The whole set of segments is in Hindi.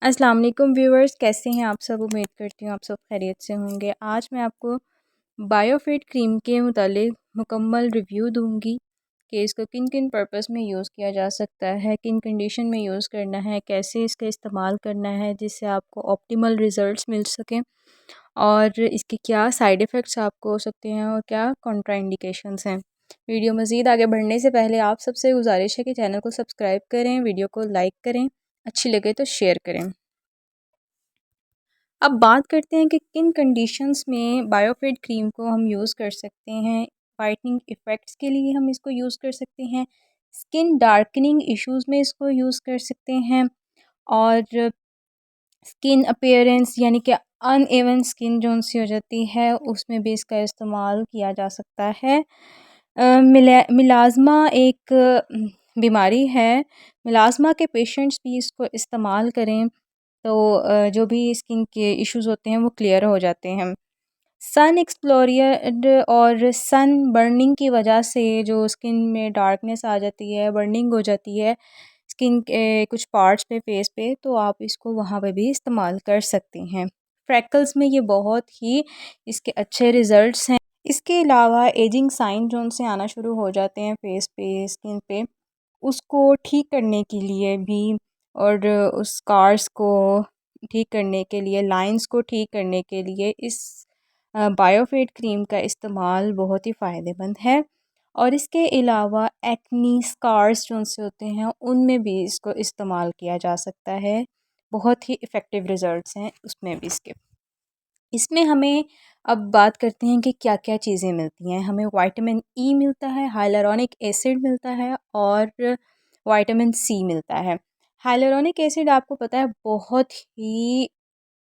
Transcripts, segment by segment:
अस्सलाम वालेकुम व्यूवर्स, कैसे हैं आप सब। उम्मीद करती हूँ आप सब खैरियत से होंगे। आज मैं आपको बायोफिट क्रीम के मुतालिक मुकम्मल रिव्यू दूंगी कि इसको किन किन पर्पस में यूज़ किया जा सकता है, किन कंडीशन में यूज़ करना है, कैसे इसका इस्तेमाल करना है जिससे आपको ऑप्टिमल रिज़ल्ट्स मिल सकें और इसके क्या साइड इफ़ेक्ट्स आपको हो सकते हैं और क्या कॉन्ट्राइंडिकेशंस हैं। वीडियो मज़ीद आगे बढ़ने से पहले आप सबसे गुजारिश है कि चैनल को सब्सक्राइब करें, वीडियो को लाइक करें, अच्छी लगे तो शेयर करें। अब बात करते हैं कि किन कंडीशंस में बायोफिट क्रीम को हम यूज़ कर सकते हैं। वाइटनिंग इफ़ेक्ट्स के लिए हम इसको यूज़ कर सकते हैं, स्किन डार्कनिंग इश्यूज़ में इसको यूज़ कर सकते हैं और स्किन अपीयरेंस यानी कि अनइवन स्किन जोन सी हो जाती है उसमें भी इसका इस्तेमाल किया जा सकता है। मिलाज़मा एक बीमारी है, मिलाज़मा के पेशेंट्स भी इसको इस्तेमाल करें तो जो भी स्किन के इश्यूज़ होते हैं वो क्लियर हो जाते हैं। सन एक्सप्लोरियड और सन बर्निंग की वजह से जो स्किन में डार्कनेस आ जाती है, बर्निंग हो जाती है स्किन के कुछ पार्ट्स पे, फेस पे, तो आप इसको वहाँ पे भी इस्तेमाल कर सकते हैं। फ्रैकल्स में ये बहुत ही इसके अच्छे रिज़ल्ट्स हैं। इसके अलावा एजिंग साइन जो उनसे आना शुरू हो जाते हैं फेस पे, स्किन पे, उसको ठीक करने के लिए भी और उस स्कार्स को ठीक करने के लिए, लाइंस को ठीक करने के लिए इस बायोफिट क्रीम का इस्तेमाल बहुत ही फ़ायदेमंद है। और इसके अलावा एक्नी स्कार्स जो उनसे होते हैं उनमें भी इसको इस्तेमाल किया जा सकता है। बहुत ही इफ़ेक्टिव रिज़ल्ट्स हैं उसमें भी इसके। इसमें हमें अब बात करते हैं कि क्या-क्या चीज़ें मिलती हैं। हमें विटामिन ई मिलता है, हाइलुरोनिक एसिड मिलता है और विटामिन सी मिलता है। हाइलुरोनिक एसिड आपको पता है बहुत ही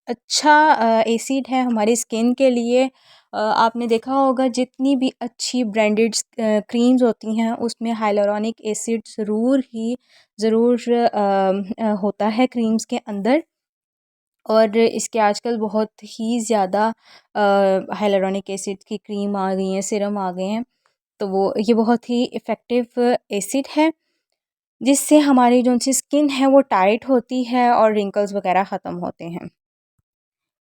अच्छा एसिड है हमारी स्किन के लिए। आपने देखा होगा जितनी भी अच्छी ब्रांडेड क्रीम्स होती हैं उसमें हाइलुरोनिक एसिड ज़रूर होता है क्रीम्स के अंदर। और इसके आजकल बहुत ही ज़्यादा हाइलुरोनिक एसिड की क्रीम आ गई हैं, सीरम आ गए हैं, तो वो ये बहुत ही इफ़ेक्टिव एसिड है जिससे हमारी जो-सी स्किन है वो टाइट होती है और रिंकल्स वगैरह ख़त्म होते हैं।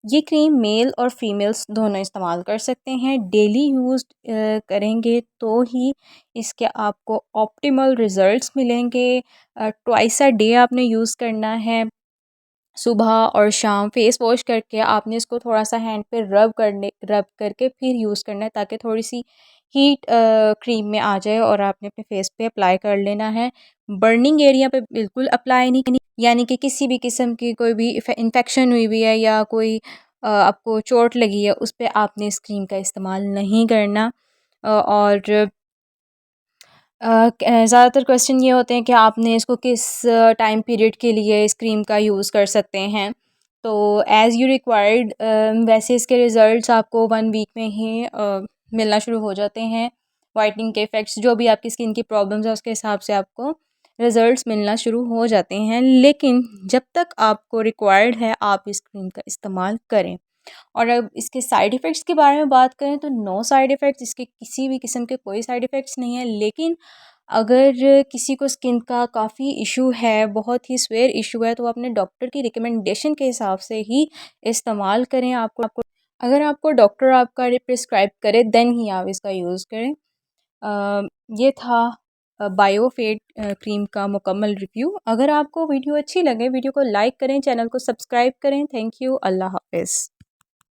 ये क्रीम मेल और फीमेल्स दोनों इस्तेमाल कर सकते हैं। डेली यूज़ करेंगे तो ही इसके आपको ऑप्टिमल रिज़ल्ट्स मिलेंगे। ट्वाइस अ डे आपने यूज़ करना है। सुबह और शाम फेस वॉश करके आपने इसको थोड़ा-सा हैंड पे रब करके फिर यूज़ करना है ताकि थोड़ी-सी हीट क्रीम में आ जाए और आपने अपने फेस पे अप्लाई कर लेना है। बर्निंग एरिया पे बिल्कुल अप्लाई नहीं, यानी कि किसी भी किस्म की कोई भी इन्फेक्शन हुई हुई है या कोई आपको चोट लगी है उस पे आपने इस क्रीम का इस्तेमाल नहीं करना। और ज़्यादातर क्वेश्चन ये होते हैं कि आपने इसको किस टाइम पीरियड के लिए इस क्रीम का यूज़ कर सकते हैं। तो एज़ यू रिक्वायर्ड वैसे इसके रिज़ल्ट्स आपको 1 वीक में ही मिलना शुरू हो जाते हैं। वाइटनिंग के इफ़ेक्ट्स जो भी आपकी स्किन की प्रॉब्लम्स है उसके हिसाब से आपको रिज़ल्ट्स मिलना शुरू हो जाते हैं। लेकिन जब तक आपको रिक्वायर्ड है आप इस क्रीम का इस्तेमाल करें। और अब इसके साइड इफ़ेक्ट्स के बारे में बात करें तो नो साइड इफ़ेक्ट्स, इसके किसी भी किस्म के कोई साइड इफ़ेक्ट्स नहीं है। लेकिन अगर किसी को स्किन का काफ़ी इशू है, बहुत ही सीवियर इशू है, तो वो अपने डॉक्टर की रिकमेंडेशन के हिसाब से ही इस्तेमाल करें। आपको अगर आपको डॉक्टर आपका प्रिस्क्राइब करे देन ही आप इसका यूज़ करें। ये था बायोफिट क्रीम का मुकम्मल रिव्यू। अगर आपको वीडियो अच्छी लगे वीडियो को लाइक करें, चैनल को सब्सक्राइब करें। Thank you. अल्लाह हाफ़िज़।